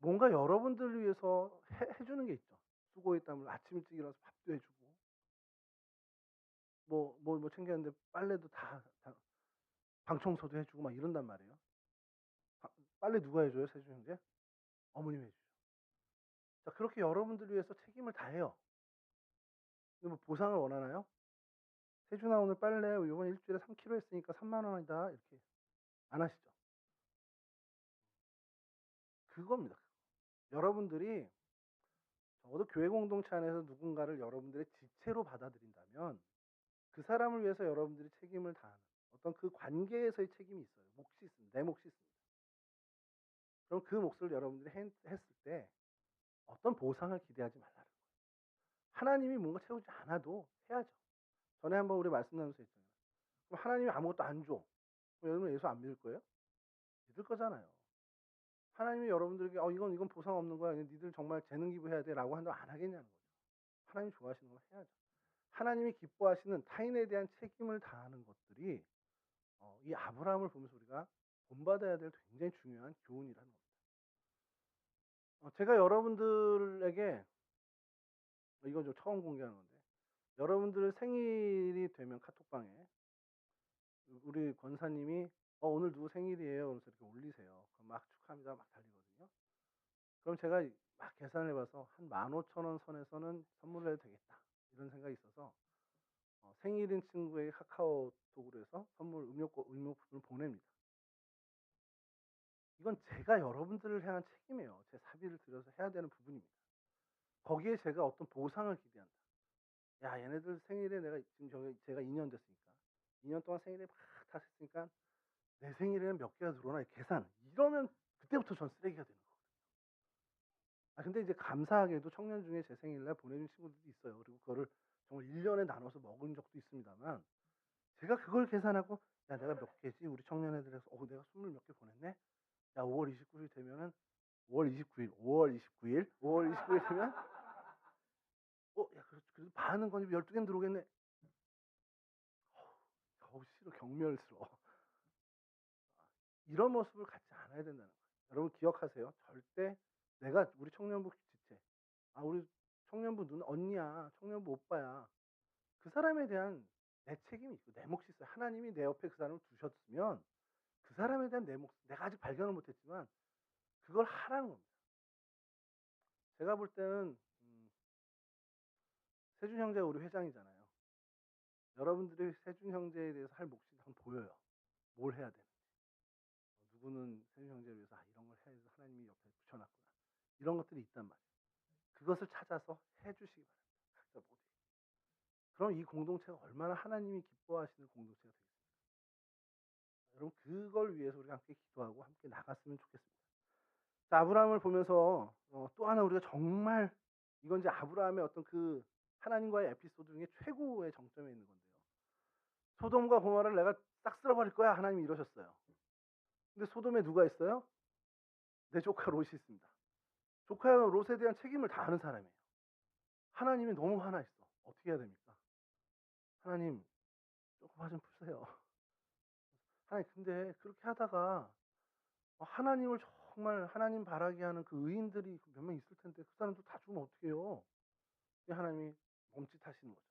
A: 뭔가 여러분들을 위해서 해주는 게 있죠. 수고했다면 아침 일찍 일어나서 밥도 해주고 뭐 챙겼는데 빨래도 다 방청소도 해주고 막 이런단 말이에요. 빨래 누가 해줘요? 세준 형제? 어머님이 해주죠. 자 그렇게 여러분들을 위해서 책임을 다해요. 근데 뭐 보상을 원하나요? 세준아 오늘 빨래 이번 일주일에 3kg 했으니까 3만 원이다 이렇게 안 하시죠. 그겁니다. 여러분들이 적어도 교회 공동체 안에서 누군가를 여러분들의 지체로 받아들인다면 그 사람을 위해서 여러분들이 책임을 다하는 어떤 그 관계에서의 책임이 있어요. 몫이 있습니다. 내 몫이 있습니다. 그럼 그 몫을 여러분들이 했을 때 어떤 보상을 기대하지 말라는 거예요. 하나님이 뭔가 채우지 않아도 해야죠. 전에 한번 우리 말씀 나누면서 했잖아요. 그럼 하나님이 아무것도 안 줘. 그럼 여러분 예수 안 믿을 거예요? 믿을 거잖아요. 하나님이 여러분들에게 이건 보상 없는 거야. 니들 정말 재능 기부해야 돼라고 한다면 안 하겠냐는 거죠. 하나님이 좋아하시는 걸 해야죠. 하나님이 기뻐하시는 타인에 대한 책임을 다하는 것들이 이 아브라함을 보면서 우리가 본받아야 될 굉장히 중요한 교훈이라는 겁니다. 제가 여러분들에게 이건 좀 처음 공개하는 건데 여러분들 생일이 되면 카톡방에 우리 권사님이 오늘 누구 생일이에요? 그래서 이렇게 올리세요. 그럼 막 축하합니다 막 달리거든요. 그럼 제가 막 계산을 해봐서 한 15,000원 선에서는 선물을 해도 되겠다 이런 생각이 있어서 생일인 친구에게 카카오톡으로 해서 음료품을 보냅니다. 이건 제가 여러분들을 향한 책임이에요. 제 사비를 들여서 해야 되는 부분입니다. 거기에 제가 어떤 보상을 기대한다. 야 얘네들 생일에 내가 지금 제가 2년 됐으니까 2년 동안 생일에 막 다 했으니까 내 생일에는 몇 개가 들어오나 계산 이러면 그때부터 전 쓰레기가 되는 거거든요. 근데 이제 감사하게도 청년 중에 제 생일날 보내준 친구들도 있어요. 그리고 그거를 정말 1년에 나눠서 먹은 적도 있습니다만 제가 그걸 계산하고 야 내가 몇 개지 우리 청년 애들에서 내가 20 몇 개 보냈네. 야 5월 29일 되면은 5월 29일 되면 야 그래도 반은 건지 12개는 들어오겠네. 싫어 경멸스러워. 이런 모습을 갖지 않아야 된다는 거예요. 여러분 기억하세요. 절대 내가 우리 청년부 지체 우리 청년부 언니야 청년부 오빠야 그 사람에 대한 내 책임이 있고 내 몫이 있어요. 하나님이 내 옆에 그 사람을 두셨으면 그 사람에 대한 내 몫 내가 아직 발견을 못했지만 그걸 하라는 겁니다. 제가 볼 때는 세준 형제가 우리 회장이잖아요. 여러분들이 세준 형제에 대해서 할 몫이 한 보여요. 뭘 해야 되는지. 누구는 세준 형제를 위해서 이런 걸 해서 하나님이 옆에 붙여놨구나. 이런 것들이 있단 말이에요. 그것을 찾아서 해 주시기 바랍니다. 각자 모두. 그럼 이 공동체가 얼마나 하나님이 기뻐하시는 공동체가 되겠습니까? 여러분 그걸 위해서 우리가 함께 기도하고 함께 나갔으면 좋겠습니다. 자, 아브라함을 보면서 또 하나 우리가 정말 이건 이제 아브라함의 어떤 그 하나님과의 에피소드 중에 최고의 정점에 있는 건데요. 소돔과 고모라를 내가 싹 쓸어버릴 거야. 하나님이 이러셨어요. 근데 소돔에 누가 있어요? 내 조카 롯이 있습니다. 조카 롯에 대한 책임을 다 아는 사람이에요. 하나님이 너무 화나 있어. 어떻게 해야 됩니까? 하나님 조금 화 좀 푸세요. 하나님 근데 그렇게 하다가 하나님을 정말 하나님 바라게 하는 그 의인들이 몇 명 있을 텐데 그 사람들 다 죽으면 어떡해요? 하나님이 멈칫하시는 거죠.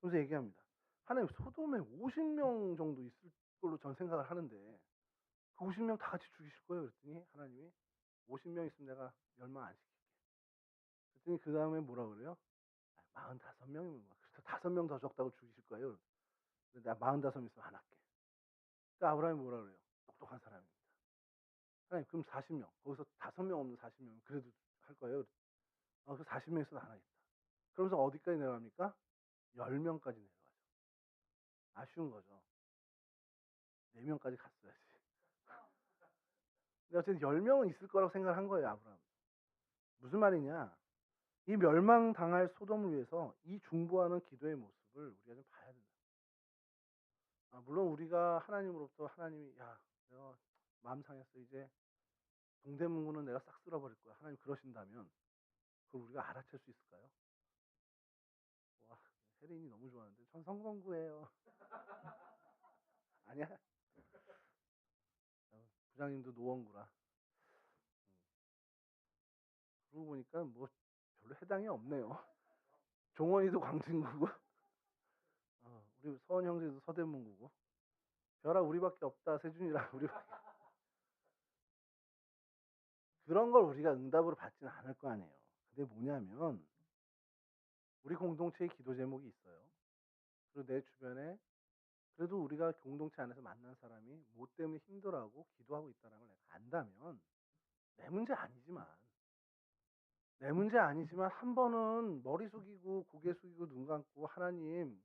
A: 그래서 얘기합니다. 하나님 소돔에 50명 정도 있을 걸로 전 생각을 하는데 그 50명 다 같이 죽이실 거예요? 그랬더니 하나님이 50명 있으면 내가 멸망 안 시킬게. 그랬더니 그 다음에 뭐라 그래요? 45명이면 그래서 5명 더 적다고 죽이실 거예요. 근데 내가 45명 있으면 안 할게. 그러니까 아브라함이 뭐라 그래요? 똑똑한 사람입니다. 하나님 그럼 40명 거기서 5명 없는 40명 그래도 할 거예요. 그 40명 있어도 안 하겠다. 그러면서 어디까지 내려갑니까? 10명까지 내려가죠. 아쉬운 거죠. 4명까지 갔어야지. 근데 어쨌든 10명은 있을 거라고 생각을 한 거예요, 아브라함. 무슨 말이냐? 이 멸망당할 소돔을 위해서 이 중보하는 기도의 모습을 우리가 좀 봐야 된다. 물론 우리가 하나님으로부터 하나님이 내가 마음 상했어. 이제 동대문구는 내가 싹 쓸어버릴 거야. 하나님 그러신다면 그걸 우리가 알아챌 수 있을까요? 와, 혜린이 너무 좋아하는데 전 성공구예요. 아니야. 부장님도 노원구라. 그러고 보니까 뭐 별로 해당이 없네요. 종원이도 광진구고, 우리 서원 형제도 서대문구고. 별아 우리밖에 없다. 세준이랑 우리밖에. 그런 걸 우리가 응답으로 받지는 않을 거 아니에요. 근데 뭐냐면 우리 공동체의 기도 제목이 있어요. 그리고 내 주변에 그래도 우리가 공동체 안에서 만난 사람이 뭐 때문에 힘들어하고 기도하고 있다는 걸 내가 안다면 내 문제 아니지만 한 번은 머리 숙이고 고개 숙이고 눈 감고 하나님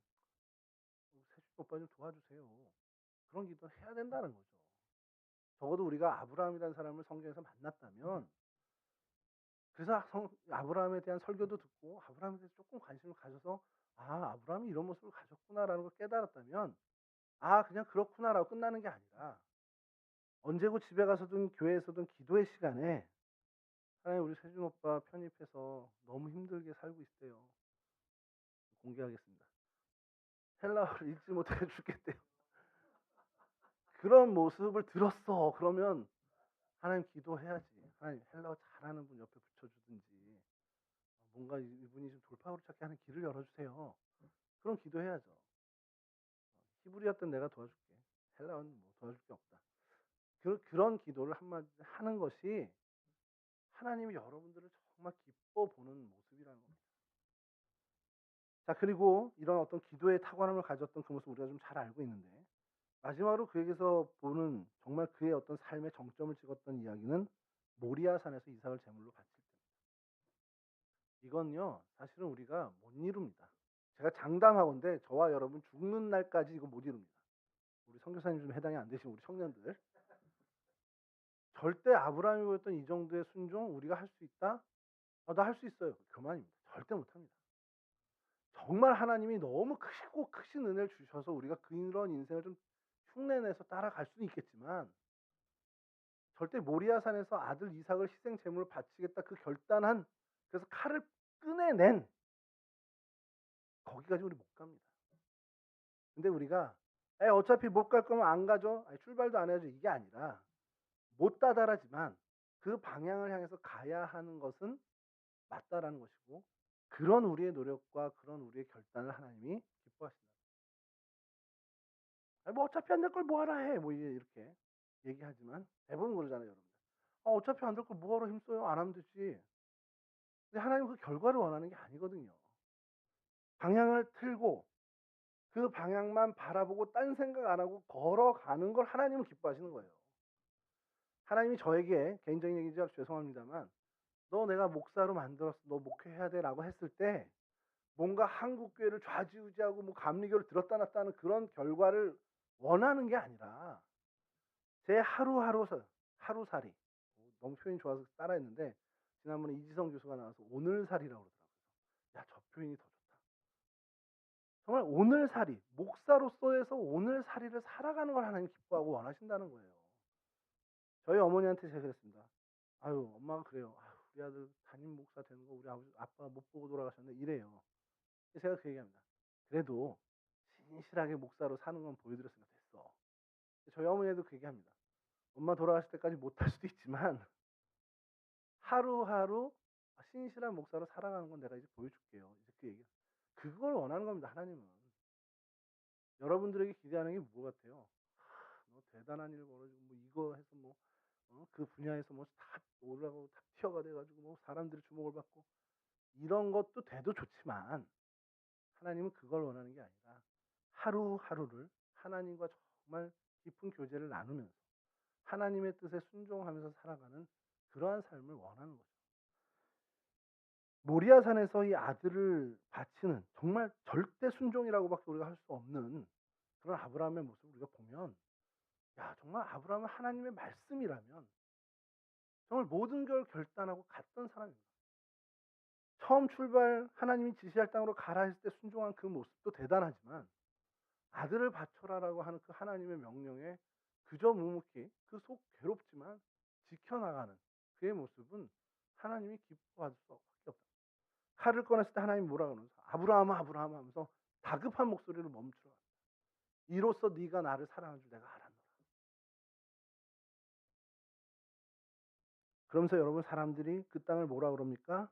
A: 세준 오빠 좀 도와주세요. 그런 기도를 해야 된다는 거죠. 적어도 우리가 아브라함이라는 사람을 성경에서 만났다면 그래서 아브라함에 대한 설교도 듣고 아브라함에 대해서 조금 관심을 가져서 아브라함이 이런 모습을 가졌구나라는 걸 깨달았다면 그냥 그렇구나라고 끝나는 게 아니라 언제고 집에 가서든 교회에서든 기도의 시간에 하나님 우리 세준 오빠 편입해서 너무 힘들게 살고 있대요. 공개하겠습니다. 헬라어를 읽지 못해 죽겠대요. 그런 모습을 들었어. 그러면 하나님 기도해야지. 하나님 헬라어 잘하는 분 옆에 붙여주든지 뭔가 이분이 좀 돌파구를 찾게 하는 길을 열어주세요. 그럼 기도해야죠. 히브리어든 내가 도와줄게. 헬라어는 뭐 도와줄 게 없다. 그런 기도를 한마디 하는 것이 하나님이 여러분들을 정말 기뻐 보는 모습이라는 겁니다. 자, 그리고 이런 어떤 기도의 탁월함을 가졌던 그 모습 우리가 좀 잘 알고 있는데 마지막으로 그에게서 보는 정말 그의 어떤 삶의 정점을 찍었던 이야기는 모리아산에서 이삭을 제물로 바칠 때입니다. 이건요 사실은 우리가 못 이룹니다. 제가 장담하건대 저와 여러분 죽는 날까지 이거 못 이룹니다. 우리 선교사님 좀 해당이 안 되신 우리 청년들 절대 아브라함이 보였던 이 정도의 순종 우리가 할 수 있다? 나 할 수 있어요. 그만입니다. 절대 못합니다. 정말 하나님이 너무 크시고 크신 은혜를 주셔서 우리가 그런 인생을 좀 흉내내서 따라갈 수는 있겠지만 절대 모리아산에서 아들 이삭을 희생 제물로 바치겠다 그 결단한 그래서 칼을 꺼내낸 거기까지 우리 못 갑니다. 근데 우리가 어차피 못 갈 거면 안 가죠. 출발도 안 해야죠. 이게 아니라 못 다다라지만 그 방향을 향해서 가야 하는 것은 맞다라는 것이고 그런 우리의 노력과 그런 우리의 결단을 하나님이 기뻐하신다. 뭐 어차피 안 될 걸 뭐하라 해. 뭐 이렇게 얘기하지만 대부분 그러잖아요, 여러분. 어차피 안 될 걸 뭐하러 힘써요? 안 하면 되지. 근데 하나님은 그 결과를 원하는 게 아니거든요. 방향을 틀고 그 방향만 바라보고 딴 생각 안 하고 걸어가는 걸 하나님은 기뻐하시는 거예요. 하나님이 저에게 개인적인 얘기죠. 죄송합니다만 "너 내가 목사로 만들었어. 너 목회해야 돼."라고 했을 때 뭔가 한국 교회를 좌지우지하고 뭐 감리교를 들었다 놨다 하는 그런 결과를 원하는 게 아니라 제 하루살이 너무 표현이 좋아서 따라했는데 지난번에 이지성 교수가 나와서 오늘살이라고 그러더라고요. 야, 저 표현이 더 좋다. 정말 오늘살이, 목사로서에서 오늘살이를 살아가는 걸 하나님 기뻐하고 원하신다는 거예요. 저희 어머니한테 제가 그랬습니다. "아유, 엄마가 그래요. 아유, 우리 아들 담임 목사 되는 거 우리 아빠가 못 보고 돌아가셨는데." 이래요. 제가 그 얘기합니다. "그래도 신실하게 목사로 사는 건 보여드렸으니까 됐어." 저희 어머니도 그 얘기합니다. "엄마 돌아가실 때까지 못할 수도 있지만 하루하루 신실한 목사로 살아가는 건 내가 이제 보여줄게요." 이제 그 얘기. 그걸 원하는 겁니다, 하나님은. 여러분들에게 기대하는 게 뭐 같아요? 너 대단한 일 벌어지고 뭐 이거 해서 뭐 그 분야에서 뭐 다 올라가고 탑 티어가 돼가지고 뭐 사람들의 주목을 받고 이런 것도 돼도 좋지만 하나님은 그걸 원하는 게 아니라 하루하루를 하나님과 정말 깊은 교제를 나누면서 하나님의 뜻에 순종하면서 살아가는 그러한 삶을 원하는 거죠. 모리아산에서 이 아들을 바치는 정말 절대 순종이라고밖에 우리가 할 수 없는 그런 아브라함의 모습을 우리가 보면, 야, 정말 아브라함은 하나님의 말씀이라면 정말 모든 걸 결단하고 갔던 사람입니다. 처음 출발 하나님이 지시할 땅으로 가라 했을 때 순종한 그 모습도 대단하지만 아들을 바쳐라라고 하는 그 하나님의 명령에 그저 묵묵히 그 속 괴롭지만 지켜나가는 그의 모습은 하나님이 기뻐하실 수밖에 없다. 칼을 꺼냈을 때 하나님이 뭐라 그러면서 아브라함아 아브라함 하면서 다급한 목소리를 멈추라. 이로써 네가 나를 사랑하는 줄 내가 알았노라. 그러면서 여러분, 사람들이 그 땅을 뭐라 그럽니까?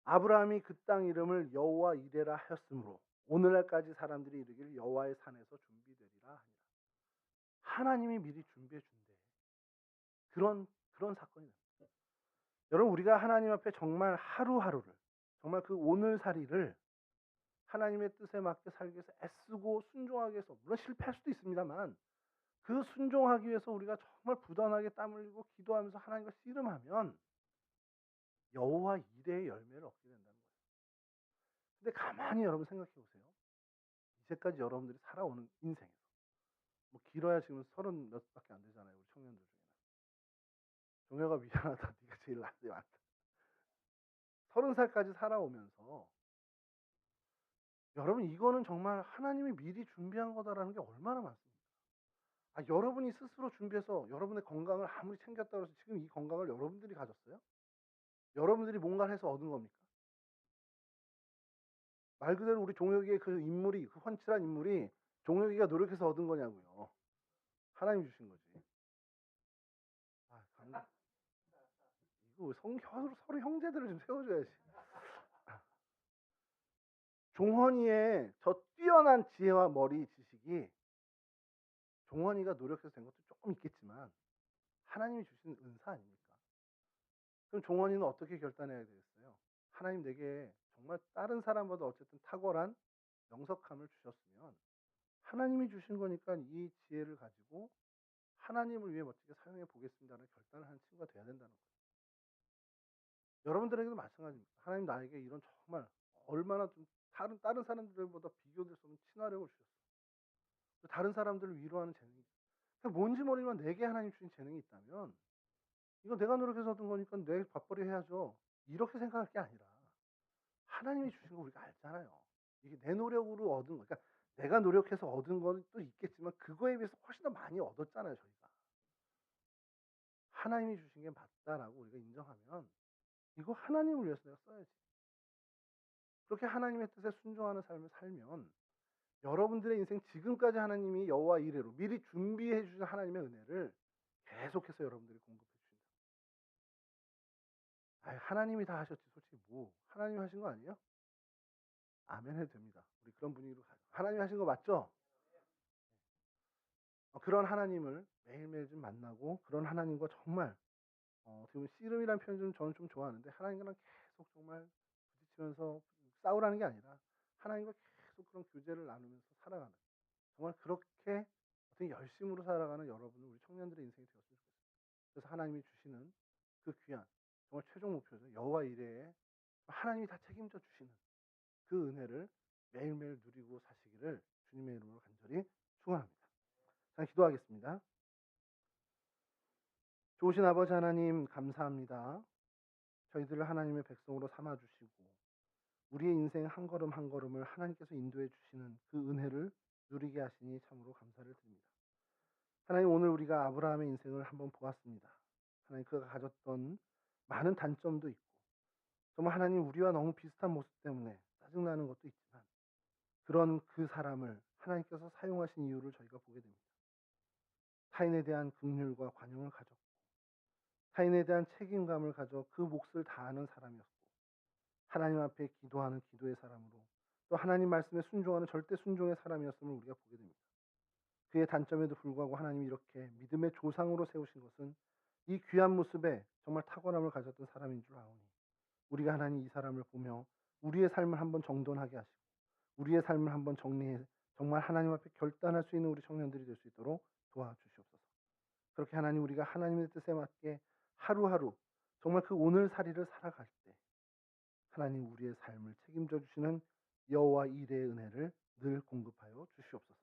A: 아브라함이 그 땅 이름을 여호와 이레라 하였으므로 오늘날까지 사람들이 이르기를 여호와의 산에서 준비되리라 하니라. 하나님이 미리 준비해 준대. 그런 사건이 납니다. 여러분, 우리가 하나님 앞에 정말 하루하루를 정말 그 오늘살이를 하나님의 뜻에 맞게 살기 위해서 애쓰고 순종하기 위해서, 물론 실패할 수도 있습니다만 그 순종하기 위해서 우리가 정말 부단하게 땀 흘리고 기도하면서 하나님과 씨름하면 여호와 이레의 열매를 얻게 된다는 거예요. 근데 가만히 여러분 생각해 보세요. 이제까지 여러분들이 살아오는 인생에서 뭐 길어야 지금 30 몇밖에 안 되잖아요. 우리 청년들 중에는. 종혁아, 미안하다. 네가 제일 낫지 많다. 30살까지 살아오면서 여러분, 이거는 정말 하나님이 미리 준비한 거다라는 게 얼마나 많습니까? 여러분이 스스로 준비해서 여러분의 건강을 아무리 챙겼다고 해서 지금 이 건강을 여러분들이 가졌어요? 여러분들이 뭔가를 해서 얻은 겁니까? 말 그대로 우리 종혁이의 그 인물이, 그 훤칠한 인물이 종혁이가 노력해서 얻은 거냐고요. 하나님이 주신 거지. 감독. 이거 서로 형제들을 좀 세워줘야지. 종헌이의 저 뛰어난 지혜와 머리 지식이 종헌이가 노력해서 된 것도 조금 있겠지만 하나님이 주신 은사 아닙니까? 그럼 종헌이는 어떻게 결단해야 되겠어요? 하나님 내게 정말 다른 사람보다 어쨌든 탁월한 명석함을 주셨으면 하나님이 주신 거니까 이 지혜를 가지고 하나님을 위해 멋지게 사용해 보겠습니다라는 결단을 하는 친구가 돼야 된다는 거예요. 여러분들에게도 마찬가지입니다. 하나님 나에게 이런 정말 얼마나 좀 다른 사람들보다 비교될 수 없는 친화력을 주셨어요. 다른 사람들을 위로하는 재능이. 뭔지 모르지만 내게 하나님 주신 재능이 있다면 이거 내가 노력해서 얻은 거니까 내 밥벌이 해야죠. 이렇게 생각할 게 아니라 하나님이 주신 거 우리가 알잖아요. 이게 내 노력으로 얻은 거. 그러니까 내가 노력해서 얻은 건 또 있겠지만 그거에 비해서 훨씬 더 많이 얻었잖아요, 저희가. 하나님이 주신 게 맞다라고 우리가 인정하면 이거 하나님을 위해서 내가 써야지. 그렇게 하나님의 뜻에 순종하는 삶을 살면 여러분들의 인생 지금까지 하나님이 여호와 이레로 미리 준비해 주신 하나님의 은혜를 계속해서 여러분들이 공급해 주신다. 하나님이 다 하셨지 솔직히 뭐 하나님이 하신 거 아니에요? 아멘 해도 됩니다. 우리 그런 분위기로 가요. 하나님이 하신 거 맞죠? 그런 하나님을 매일매일 좀 만나고 그런 하나님과 정말 어떻게 보면 씨름이라는 표현 좀 저는 좀 좋아하는데 하나님과는 계속 정말 부딪히면서 싸우라는 게 아니라 하나님과 계속 그런 교제를 나누면서 살아가는 정말 그렇게 어떻게 열심으로 살아가는 여러분은 우리 청년들의 인생이 되었으면 좋겠습니다. 그래서 하나님이 주시는 그 귀한 정말 최종 목표죠. 여호와 이레에 하나님이 다 책임져 주시는 그 은혜를 매일매일 누리고 사시기를 주님의 이름으로 간절히 축원합니다. 자, 기도하겠습니다. 좋으신 아버지 하나님 감사합니다. 저희들을 하나님의 백성으로 삼아 주시고 우리의 인생 한 걸음 한 걸음을 하나님께서 인도해 주시는 그 은혜를 누리게 하시니 참으로 감사를 드립니다. 하나님, 오늘 우리가 아브라함의 인생을 한번 보았습니다. 하나님, 그가 가졌던 많은 단점도 있고 정말 하나님 우리와 너무 비슷한 모습 때문에 짜증나는 것도 있지만 그런 그 사람을 하나님께서 사용하신 이유를 저희가 보게 됩니다. 타인에 대한 긍휼과 관용을 가졌고 타인에 대한 책임감을 가져 그 몫을 다하는 사람이었고 하나님 앞에 기도하는 기도의 사람으로 또 하나님 말씀에 순종하는 절대 순종의 사람이었음을 우리가 보게 됩니다. 그의 단점에도 불구하고 하나님이 이렇게 믿음의 조상으로 세우신 것은 이 귀한 모습에 정말 탁월함을 가졌던 사람인 줄 아오니 우리가 하나님 이 사람을 보며 우리의 삶을 한번 정돈하게 하시고 우리의 삶을 한번 정리해 정말 하나님 앞에 결단할 수 있는 우리 청년들이 될 수 있도록 도와주시옵소서. 그렇게 하나님 우리가 하나님의 뜻에 맞게 하루하루 정말 그 오늘살이를 살아갈 때 하나님 우리의 삶을 책임져 주시는 여호와 이레의 은혜를 늘 공급하여 주시옵소서.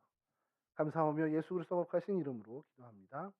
A: 감사하며 예수 그리스도 거룩하신 이름으로 기도합니다.